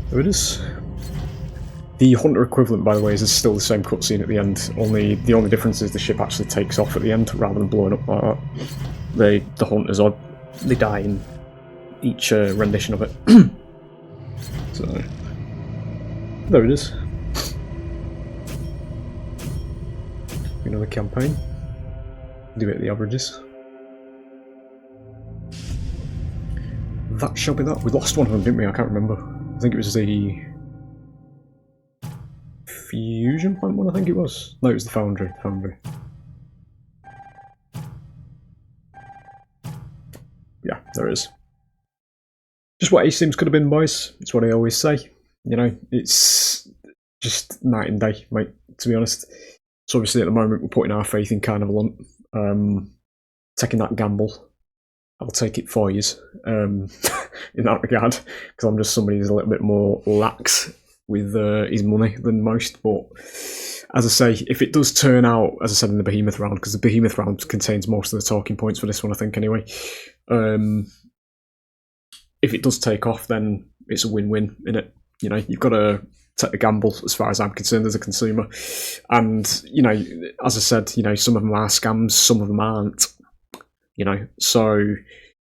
There it is. The Hunter equivalent, by the way, is still the same cutscene at the end. The only difference is the ship actually takes off at the end rather than blowing up like that. The Hunters they die in each rendition of it. So there it is. Another campaign. Do it at the averages. That shall be that. We lost one of them, didn't we? I can't remember. I think it was the fusion plant one, I think it was. No, it was the foundry. Yeah, there it is. Just what A-Sims could have been, boys. It's what I always say. You know, it's just night and day, mate, to be honest. So obviously at the moment we're putting our faith in Carnival Hunt. Taking that gamble. I'll take it for you in that regard, because I'm just somebody who's a little bit more lax with his money than most. But as I say, if it does turn out, as I said in the Behemoth round, because the Behemoth round contains most of the talking points for this one, I think, anyway. If it does take off, then it's a win-win, innit? You know, you've got to take the gamble as far as I'm concerned as a consumer. And, you know, as I said, you know, some of them are scams, some of them aren't. You know, so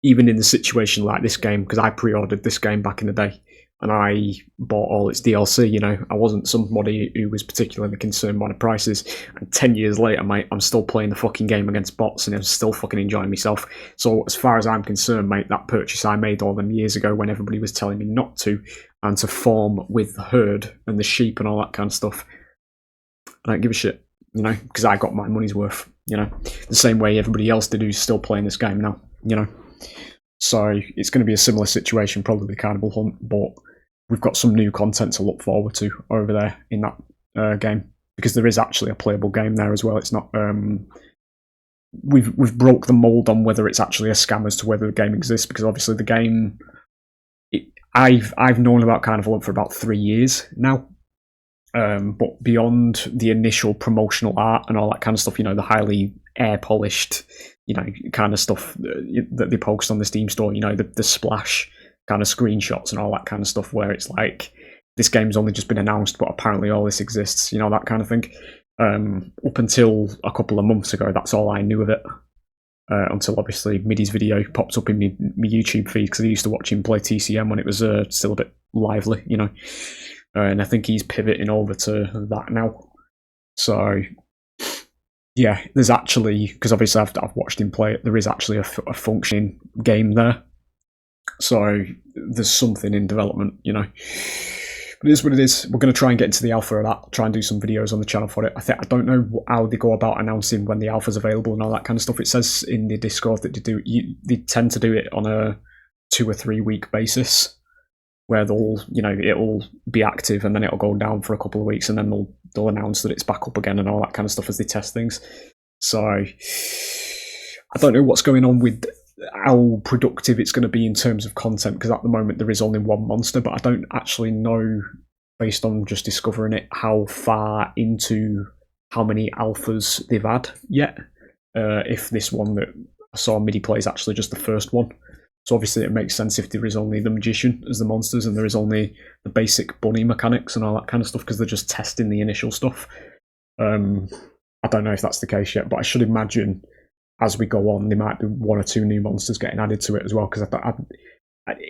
even in the situation like this game, because I pre-ordered this game back in the day and I bought all its DLC, you know, I wasn't somebody who was particularly concerned by the prices. And 10 years later, mate, I'm still playing the fucking game against bots and I'm still fucking enjoying myself. So as far as I'm concerned, mate, that purchase I made all them years ago when everybody was telling me not to, and to form with the herd and the sheep and all that kind of stuff, I don't give a shit, you know, because I got my money's worth, you know, the same way everybody else did who's still playing this game now, you know. So it's going to be a similar situation, probably with Carnival Hunt, but we've got some new content to look forward to over there in that game, because there is actually a playable game there as well. It's not we've broke the mold on whether it's actually a scam as to whether the game exists, because obviously the game, I've known about Carnival Hunt for about 3 years now. But beyond the initial promotional art and all that kind of stuff, you know, the highly air polished, you know, kind of stuff that they post on the Steam store, you know, the splash kind of screenshots and all that kind of stuff, where it's like, this game's only just been announced, but apparently all this exists, you know, that kind of thing. Up until a couple of months ago, that's all I knew of it. Until obviously Midi's video popped up in my YouTube feed, because I used to watch him play TCM when it was still a bit lively, you know. And I think he's pivoting over to that now. So, yeah, there's actually, because obviously I've watched him play it, there is actually a functioning game there. So there's something in development, you know. But it is what it is. We're going to try and get into the alpha of that, try and do some videos on the channel for it. I don't know how they go about announcing when the alpha's available and all that kind of stuff. It says in the Discord that they tend to do it on a 2 or 3 week basis, where they'll, you know, it'll be active and then it'll go down for a couple of weeks and then they'll announce that it's back up again and all that kind of stuff as they test things. So I don't know what's going on with how productive it's going to be in terms of content, because at the moment there is only one monster, but I don't actually know, based on just discovering it, how far into how many alphas they've had yet. If this one that I saw Midi play is actually just the first one. So obviously it makes sense if there is only the magician as the monsters and there is only the basic bunny mechanics and all that kind of stuff, because they're just testing the initial stuff. I don't know if that's the case yet, but I should imagine as we go on there might be 1 or 2 new monsters getting added to it as well, because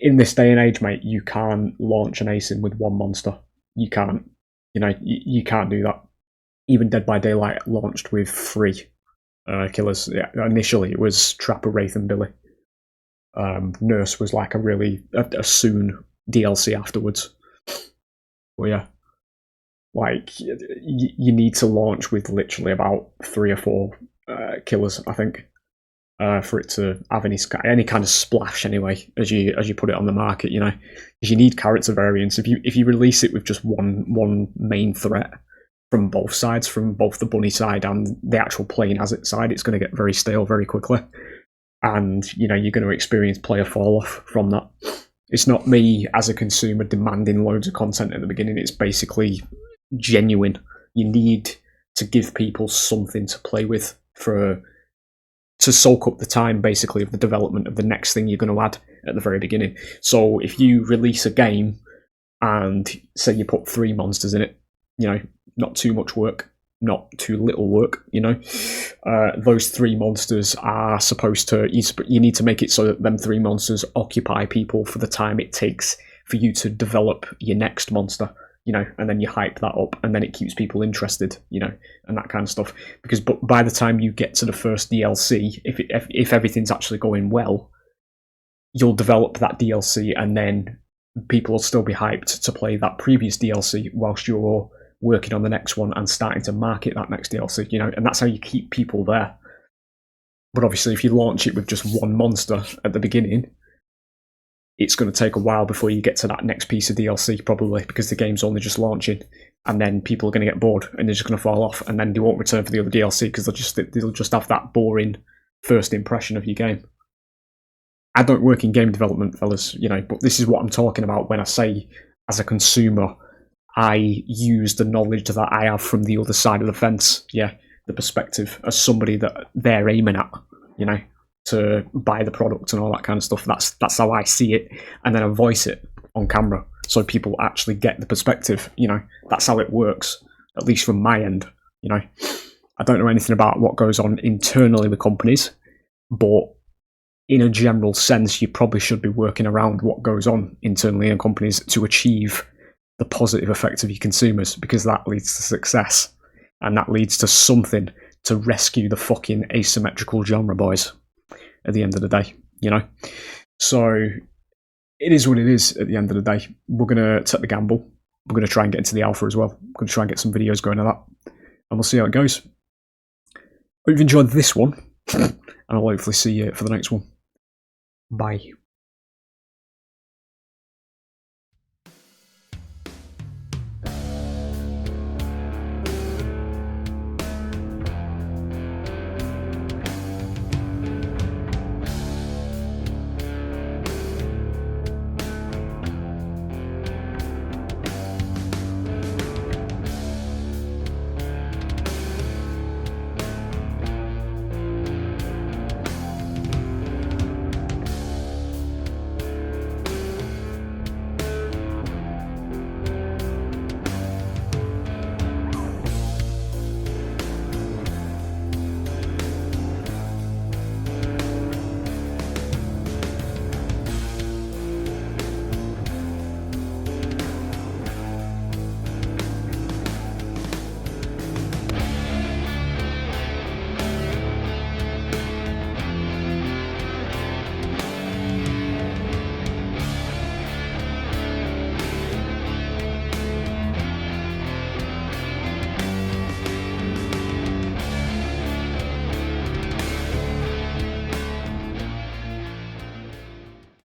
in this day and age, mate, you can't launch an ASIN with 1 monster. You can't. You know, you can't do that. Even Dead by Daylight launched with 3 killers. Yeah, initially it was Trapper, Wraith and Billy. Nurse was like a soon DLC afterwards. But yeah, like you need to launch with literally about 3 or 4 killers, I think, for it to have any kind of splash anyway, as you put it on the market, you know. Because you need character variants. If you release it with just one main threat from both sides, from both the bunny side and the actual playing as it side, it's going to get very stale very quickly. And, you know, you're going to experience player fall-off from that. It's not me, as a consumer, demanding loads of content at the beginning. It's basically genuine. You need to give people something to play with to soak up the time, basically, of the development of the next thing you're going to add at the very beginning. So if you release a game and say you put 3 monsters in it, You know, not too much work, not too little work. You know, those 3 monsters are supposed to. You need to make it so that them 3 monsters occupy people for the time it takes for you to develop your next monster. You know, and then you hype that up, and then it keeps people interested. You know, and that kind of stuff. Because by the time you get to the first DLC, if everything's actually going well, you'll develop that DLC, and then people will still be hyped to play that previous DLC whilst you're working on the next one and starting to market that next DLC, you know, and that's how you keep people there. But obviously, if you launch it with just 1 monster at the beginning, it's going to take a while before you get to that next piece of DLC, probably, because the game's only just launching, and then people are going to get bored, and they're just going to fall off, and then they won't return for the other DLC, because they'll just have that boring first impression of your game. I don't work in game development, fellas, you know, but this is what I'm talking about when I say, as a consumer, I use the knowledge that I have from the other side of the fence, yeah, the perspective as somebody that they're aiming at, you know, to buy the product and all that kind of stuff. That's how I see it, and then I voice it on camera so people actually get the perspective, you know. That's how it works, at least from my end, you know. I don't know anything about what goes on internally with companies, but in a general sense, you probably should be working around what goes on internally in companies to achieve the positive effect of your consumers, because that leads to success, and that leads to something to rescue the fucking asymmetrical genre, boys, at the end of the day, you know. So it is what it is at the end of the day. We're going to take the gamble. We're going to try and get into the alpha as well. We're going to try and get some videos going on that, and we'll see how it goes. Hope you've enjoyed this one, and I'll hopefully see you for the next one. Bye.